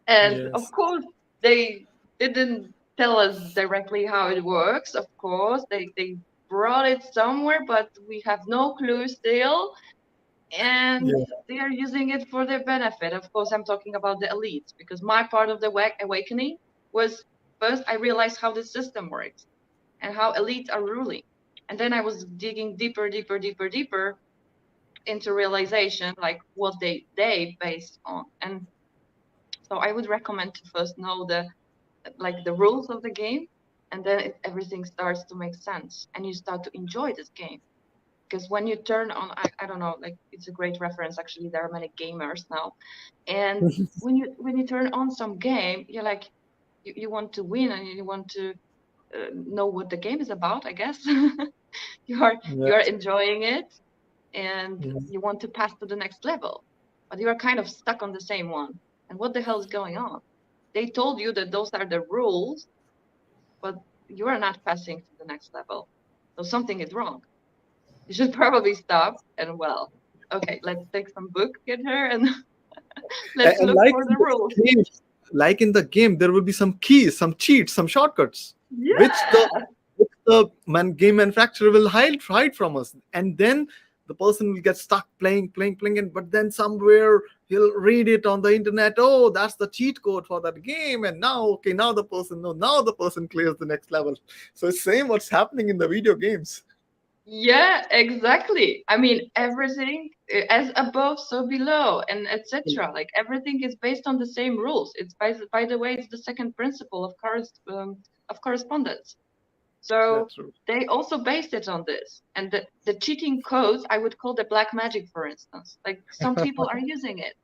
And of Yes. course, they didn't tell us directly how it works. Of course, they brought it somewhere, but we have no clue still. And Yeah. they are using it for their benefit. Of course, I'm talking about the elites, because my part of the awakening was, first I realized how the system works and how elites are ruling. And then I was digging deeper, deeper, deeper, deeper into realization, like what they based on. And so I would recommend to first know the rules of the game, and then everything starts to make sense, and you start to enjoy this game. Because when you turn on, I don't know, like, it's a great reference. Actually, there are many gamers now, and when you turn on some game, you're like, you want to win, and you want to know what the game is about, I guess. You are Yes. enjoying it, and Mhm. you want to pass to the next level, but you are kind of stuck on the same one. And what the hell is going on? They told you that those are the rules, but you are not passing to the next level. So something is wrong. You should probably stop and, well, okay, let's take some book in here and let's And look like for in the the rules. game, there will be some keys, some cheats, some shortcuts, which the Yeah, game manufacturer will hide from us, and then the person will get stuck playing, and but then somewhere he'll read it on the internet. Oh, that's the cheat code for that game, and now, okay, now the person, no, now the person clears the next level. So it's same what's happening in the video games. yeah, exactly. I mean, everything as above, so below, and etc. Like, everything is based on the same rules. It's, by the way, it's the second principle of correspondence. So That's true. they also based it on this. And the cheating codes, I would call the black magic, for instance. Like, some people are using it.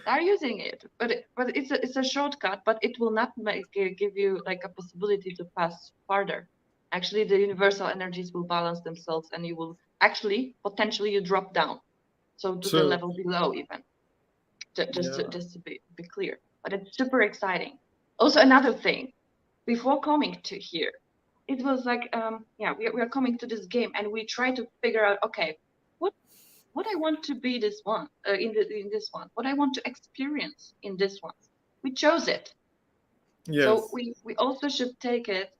Are using it, but it's a shortcut, but it will not give you like a possibility to pass farther. Actually, the universal energies will balance themselves, and you will actually potentially you drop down, so to the True. level below even. Yeah. Just to be clear, but it's super exciting. Also, another thing, before coming to here, it was like, yeah, we are coming to this game, and we try to figure out, okay, what what I want to be this one, in this one, what I want to experience in this one. We chose it, so Yes. we also should take it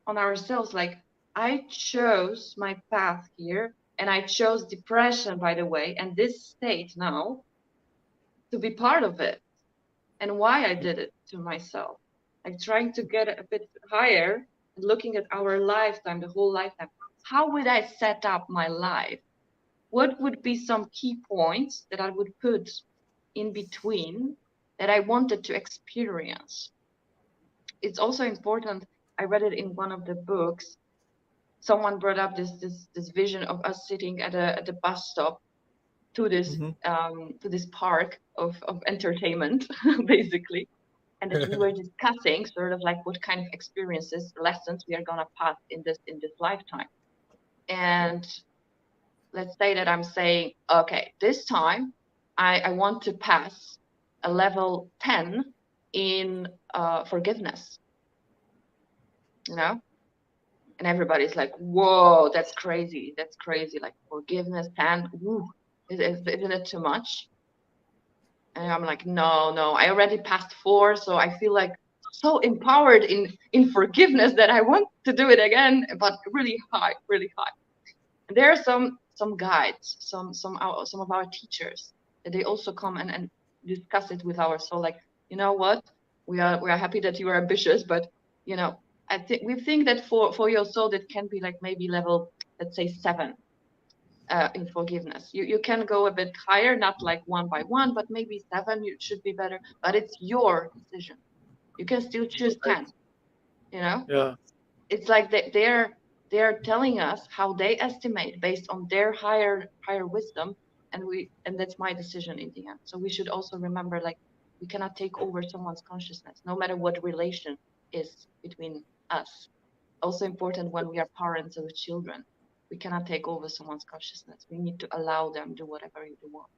on ourselves. Like, I chose my path here, and I chose depression, by the way, and this state now, to be part of it, and why I did it to myself. Like, trying to get a bit higher and looking at our lifetime, the whole lifetime. How would I set up my life? What would be some key points that I would put in between that I wanted to experience? It's also important. I read it in one of the books. Someone brought up this vision of us sitting at a bus stop to Hmm. this park of entertainment, basically, and that we were discussing sort of like what kind of experiences, lessons we are gonna pass in this lifetime. And let's say that I'm saying, okay, this time I want to pass a level 10 in forgiveness, you know? And everybody's like, whoa, that's crazy. That's crazy. Like, forgiveness, 10, woo, isn't it too much? And I'm like, no, no, I already passed 4, so I feel like so empowered in forgiveness that I want to do it again, but really high, really high. There are some guides, some of our teachers, that they also come and discuss it with our soul. Like, you know what, we are happy that you are ambitious, but you know, I think we think that for your soul that can be like maybe level, let's say 7, in forgiveness. You can go a bit higher, not like 1 by 1, but maybe 7 you should be better. But it's your decision. You can still choose 10. You know, Yeah. it's like they're telling us how they estimate based on their higher wisdom, and that's my decision in the end. So we should also remember, like, we cannot take over someone's consciousness, no matter what relation is between us. Also important when we are parents of children, we cannot take over someone's consciousness. We need to allow them do whatever they want.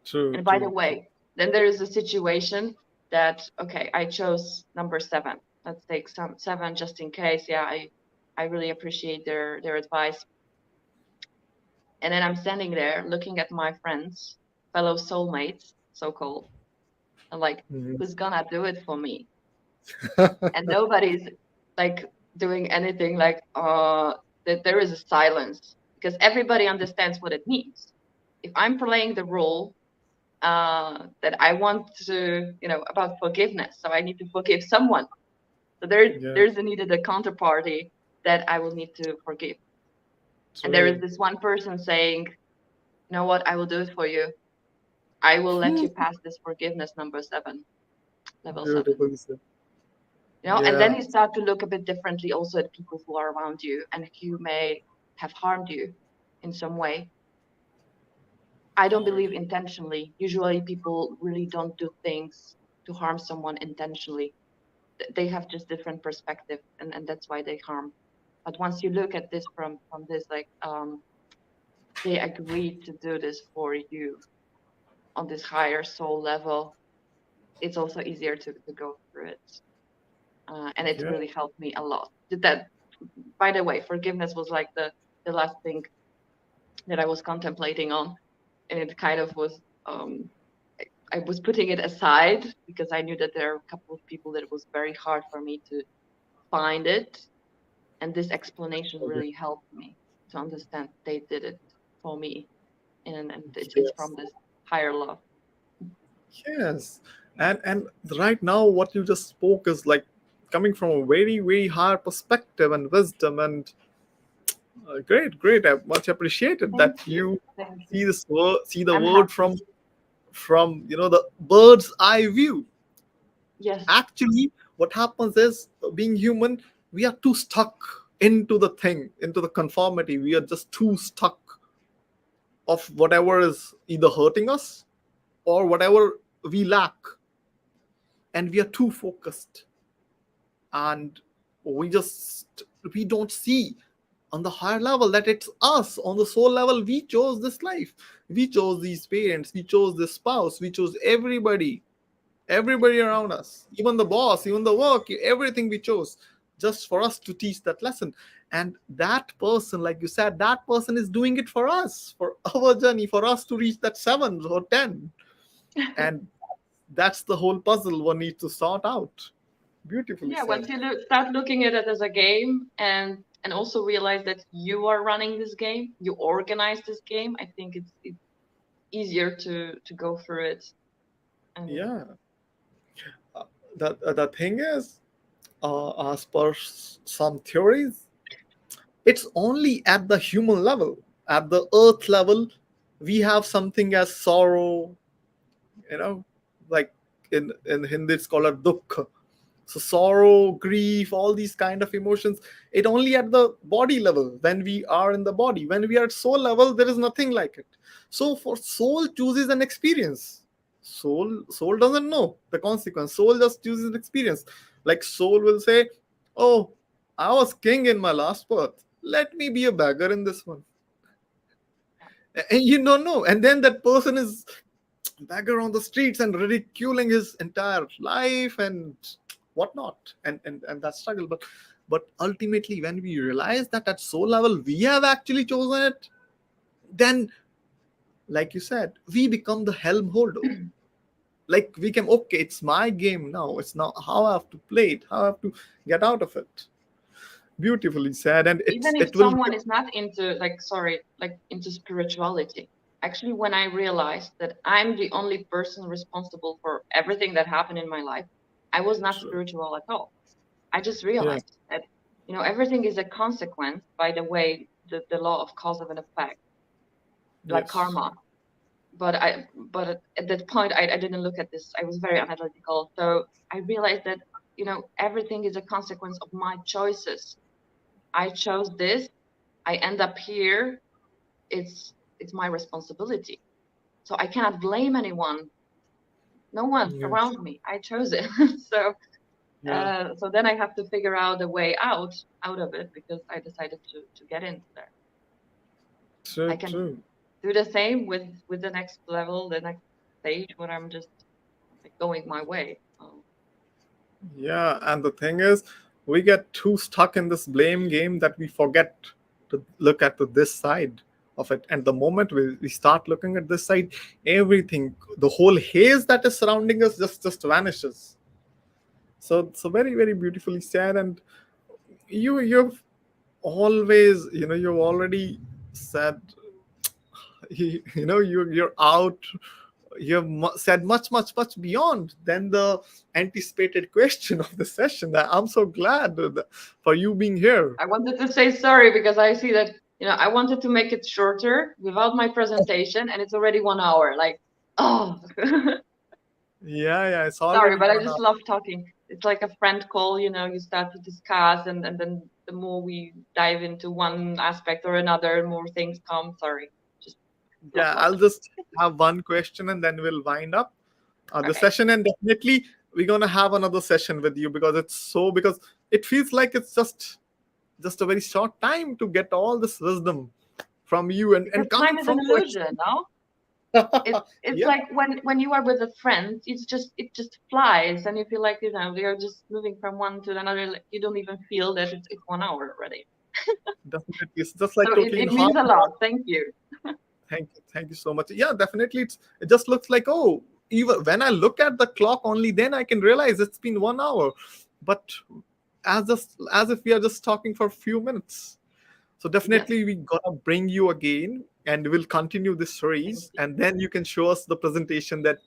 True. And by the True. True. way, then there is a situation that, okay, I chose number 7. Let's take some 7 just in case. Yeah, I really appreciate their advice. And then I'm standing there looking at my friends, fellow soulmates, so called. I'm like, Mhm. who's gonna do it for me? And nobody's like doing anything like that there is a silence because everybody understands what it means. If I'm playing the role that I want to, about forgiveness, so I need to forgive someone. So Yeah, there's needed a counterparty that I will need to forgive. And there is true. this one person saying, you know what, I will do it for you. I will let you pass this forgiveness number 7, level 7. Beautifully said. And then Yeah, you start to look a bit differently also at people who are around you and who may have harmed you in some way. I don't believe intentionally. Usually people really don't do things to harm someone intentionally. They have just different perspective, and that's why they harm. But once you look at this from this, like, they agreed to do this for you on this higher soul level, it's also easier to go through it. And it yeah, really helped me a lot. Did that, by the way, forgiveness was like the last thing that I was contemplating on, and it kind of was. I was putting it aside because I knew that there are a couple of people that it was very hard for me to find it, and this explanation okay. really helped me to understand they did it for me, and it's Yes. from this higher love. Yes. And right now what you just spoke is like coming from a very, very higher perspective and wisdom, and great, great. I much appreciated that Thank you. you Thank you. see this word, see the I'm word happy. from the bird's eye view. Yes. Actually, what happens is, being human, we are too stuck into the thing, into the conformity. We are just too stuck of whatever is either hurting us or whatever we lack, and we are too focused, and we just we don't see on the higher level that it's us. On the soul level, we chose this life, we chose these parents, we chose this spouse, we chose everybody around us, even the boss, even the work, everything we chose just for us to teach that lesson. And that person, like you said, that person is doing it for us, for our journey, for us to reach that 7 or 10. And that's the whole puzzle one needs to sort out. Beautifully Yeah, said. once you start looking at it as a game and also realize that you are running this game, you organize this game, I think it's easier to go through it. And Yeah. Uh, the thing is, as per some theories, it's only at the human level, at the earth level, we have something as sorrow, you know, like in Hindi it's called a dukkha. So sorrow, grief, all these kind of emotions, it only at the body level, when we are in the body. When we are at soul level, there is nothing like it. So for soul chooses an experience. Soul doesn't know the consequence. Soul just chooses an experience. Like soul will say, oh, I was king in my last birth, let me be a beggar in this one. And you don't know, and then that person is beggar on the streets and ridiculing his entire life and whatnot, and that struggle. But ultimately, when we realize that at soul level we have actually chosen it, then, like you said, we become the helm holder. Like we can, okay, it's my game now, it's now how I have to play it, how I have to get out of it. Beautifully said. And even if it will. someone is not into like sorry, like into spirituality, actually when I realized that I'm the only person responsible for everything that happened in my life, I was not True. spiritual at all. I just Yeah. realized that everything is a consequence by the way the law of cause and effect, like Yes. karma. But at that point I didn't look at this. I was very analytical. So I realized that everything is a consequence of my choices. I chose this. I end up here. It's my responsibility. So I cannot blame anyone. No one Yes. around me. I chose it. so Yeah. so then I have to figure out a way out of it because I decided to get in there. I True. can True. do the same with the next level, the next stage when I'm just like going my way. Yeah, and the thing is, we get too stuck in this blame game that we forget to look at this side of it. And the moment we start looking at this side, everything, the whole haze that is surrounding us just vanishes. So very, very beautifully said. And you've always, you've already said, you're out, you've said much beyond than the anticipated question of the session. I'm so glad for you being here. I wanted to say sorry because I see that, I wanted to make it shorter without my presentation, and it's already 1 hour. Like, oh, Yeah, it's sorry, already but I one just hour. love talking. It's like a friend call, you start to discuss, and then the more we dive into one aspect or another, more things come. Sorry, just love Yeah, I'll talking. just have one question and then we'll wind up the Okay. session. And definitely we're gonna have another session with you, because it feels like it's just a very short time to get all this wisdom from you, Because and time coming is an from your illusion, no? It's yeah, like when you are with a friend, it just flies, and you feel like you're just moving from one to another. Like, you don't even feel that it's 1 hour already. definitely. It's just like So it, totally in it half. means a lot. Thank you. Thank you so much. Yeah, definitely. It just looks like, oh, even when I look at the clock, only then I can realize it's been 1 hour. But as if we are just talking for a few minutes. So Yes. definitely we gonna bring you again, and we'll continue this Thank series, you. and then you can show us the presentation that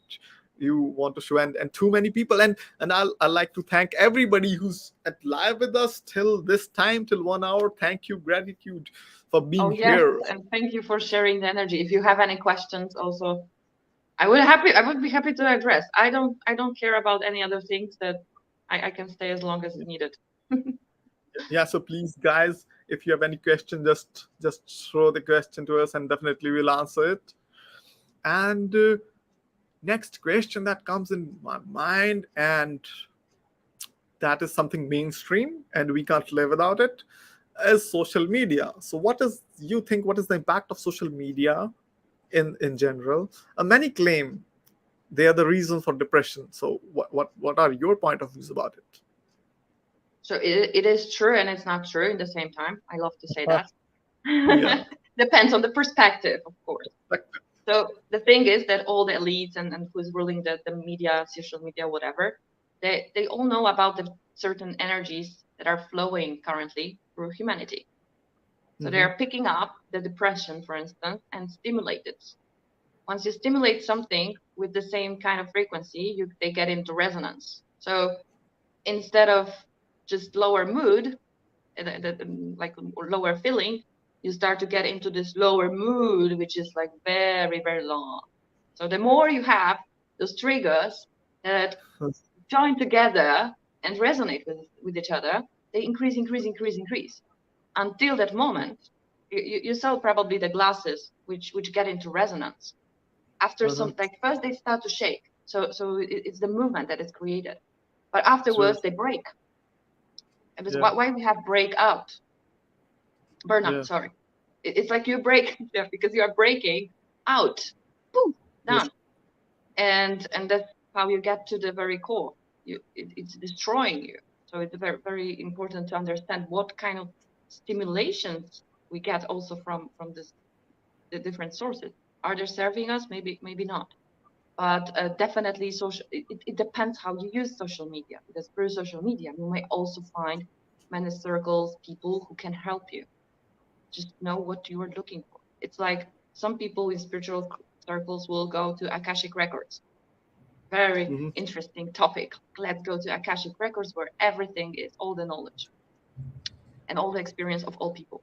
you want to show, and too many people. And I'd like to thank everybody who's at live with us till this time, till 1 hour. Thank you, gratitude for Oh being yes, here. and thank you for sharing the energy. If you have any questions, also, I would be happy to address. I don't care about any other things that I can stay as long as needed. Yeah, so please guys, if you have any question, just throw the question to us and definitely we'll answer it. And next question that comes in my mind, and that is something mainstream and we can't live without it, is social media. So what is the impact of social media in general? Many claim they are the reason for depression. So what are your point of views about it? So it is true and it's not true in the same time. I love to say that. Yeah. Depends on the perspective, of course. So the thing is that all the elites and who's ruling the media, social media, whatever, they all know about the certain energies that are flowing currently through humanity. So they Mm-hmm. are picking up the depression, for instance, and stimulate it. Once you stimulate something with the same kind of frequency, they get into resonance. So instead of just lower mood, like lower feeling, you start to get into this lower mood, which is like very, very long. So the more you have those triggers that join together and resonate with each other, they increase until that moment. You saw probably the glasses which get into resonance after Uh-huh. some, like, first they start to shake, so it's the movement that is created, but True. afterwards they break. And it's Yeah. why we have breakout, burnout, Yeah. sorry. It's like you break yeah, because you are breaking out. Boom, Yes. done. And that's how you get to the very core. It's destroying you. So it's very, very important to understand what kind of stimulations we get also from the different sources. Are they serving us? Maybe not. But definitely social. It depends how you use social media, because through social media you may also find many circles, people who can help you. Just know what you are looking for. It's like some people in spiritual circles will go to Akashic records. Very Mm-hmm. interesting topic. Let's go to Akashic records where everything is, all the knowledge and all the experience of all people.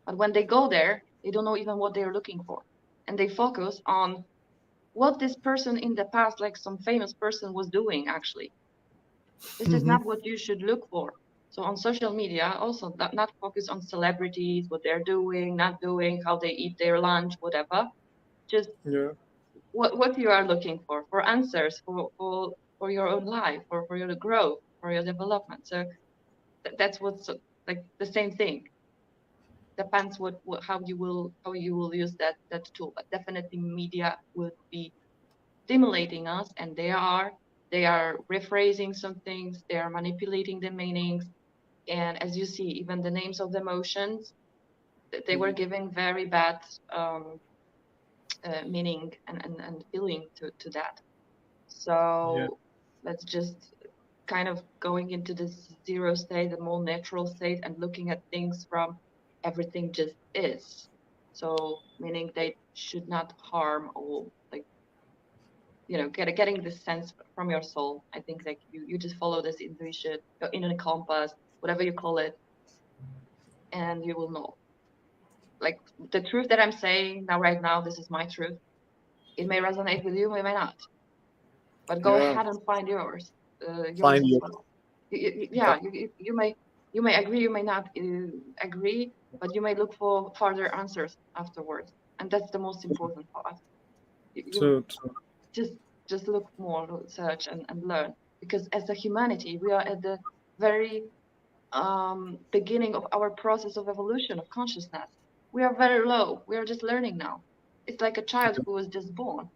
But when they go there, they don't know even what they are looking for. And they focus on what this person in the past, like some famous person, was doing actually. This is Mm-hmm. not what you should look for. So on social media, also not focus on celebrities, what they're doing, not doing, how they eat their lunch, whatever. Just Yeah. what you are looking for answers for your own life, for your growth, for your development. So that's what's like the same thing. Depends how you will use that tool. But definitely media would be stimulating us, and they are rephrasing some things, they are manipulating the meanings. And as you see, even the names of the emotions, They were giving very bad meaning and feeling to that. Yeah. So let's just kind of going into this zero state, the more natural state, and looking at things from everything just is. So meaning they should not harm or like, you know, getting this sense from your soul. I think like you just follow this intuition, your inner compass, whatever you call it, and you will know. Like the truth that I'm saying now, right now, this is my truth. It may resonate with you, it may not. But go Yeah. ahead and find yours Find as your well. Yeah, that, you may agree, you may not agree, but you may look for further answers afterwards, and that's the most important part. You to just look more, search and learn, because as a humanity, we are at the very beginning of our process of evolution of consciousness. We are very low. We are just learning now. It's like a child who was just born.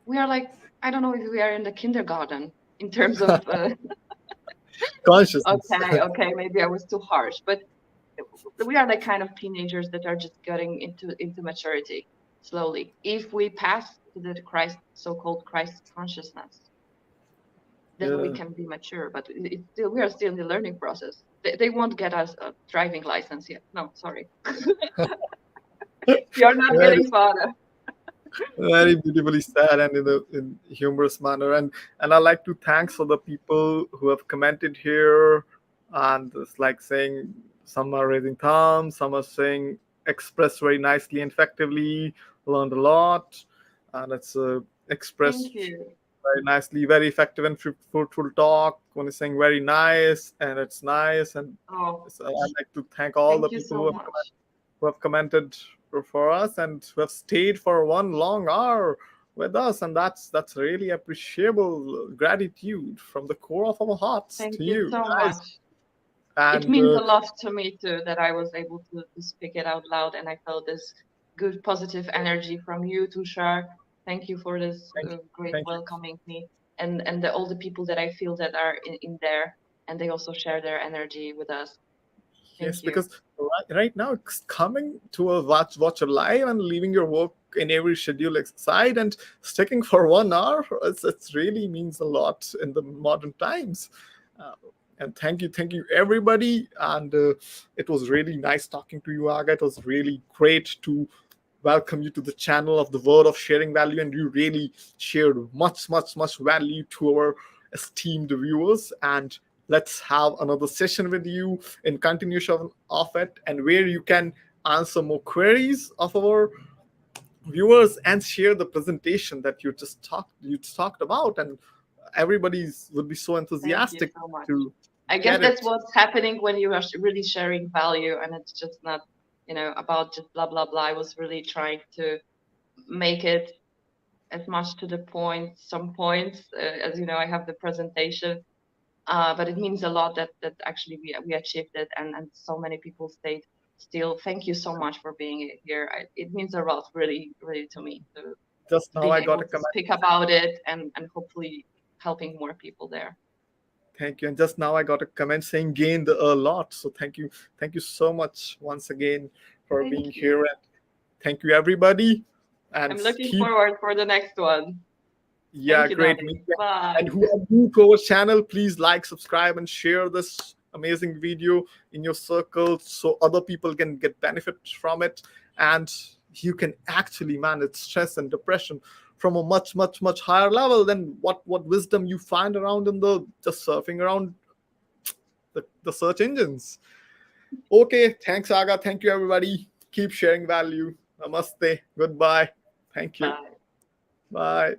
We are like, I don't know if we are in the kindergarten in terms of consciousness. okay, maybe I was too harsh, but we are the kind of teenagers that are just getting into maturity slowly. If we pass to the Christ, so-called Christ consciousness, then we Yeah. can be mature. But it's still, we are still in the learning process. They won't get us a driving license yet. No, sorry, you're not Very, getting farther. very beautifully said, and in humorous manner. And I like to thanks for the people who have commented here, and it's like saying some are raising thumbs, some are saying expressed very nicely and effectively, learned a lot, and it's Thank expressed you. very nicely, very effective and fruitful talk. One is saying very nice, and it's nice, and Oh, I'd like to thank all the thank you people so much. who have commented for us and who have stayed for one long hour with us, and that's really appreciable gratitude from the core of our hearts Thank to you you so guys. much. It And means a lot to me too that I was able to speak it out loud, and I felt this good positive energy from you, Tushar. Thank you for this thank you, great thank you. welcoming me, and all the people that I feel that are in there, and they also share their energy with us. Yes, Thank you. because right now it's coming to a watch a live and leaving your work in every schedule aside and sticking for 1 hour. It's really means a lot in the modern times. Uh, and thank you everybody. And it was really nice talking to you, Aga. It was really great to welcome you to the channel of the word of sharing value, and you really shared much value to our esteemed viewers. And let's have another session with you in continuation of it, and where you can answer more queries of our viewers and share the presentation that you talked about, and everybody's would be so Thank you enthusiastic so much. to I guess get that's it. what's happening when you are really sharing value, and it's just not, about just blah blah blah. I was really trying to make it as much to the point. Some points, as you know, I have the presentation, but it means a lot that actually we achieved it, and so many people stayed still. Thank you so much for being here. It means a lot, really, really to me, to Just now being I got able a to comment. speak about it and hopefully helping more people there. Thank you. And just now I got a comment saying gained a lot. So thank you so much once again for being Thank you. here. And thank you everybody. I'm And looking keep, forward for the next one. yeah, Thank you, great darling. meeting. And Bye. who are new to our channel, please like, subscribe, and share this amazing video in your circle so other people can get benefit from it. And you can actually manage stress and depression from a much higher level than what wisdom you find around in the just surfing around the search engines. Okay, thanks, Aga. Thank you, everybody. Keep sharing value. Namaste. Goodbye. Thank you. Bye. Bye.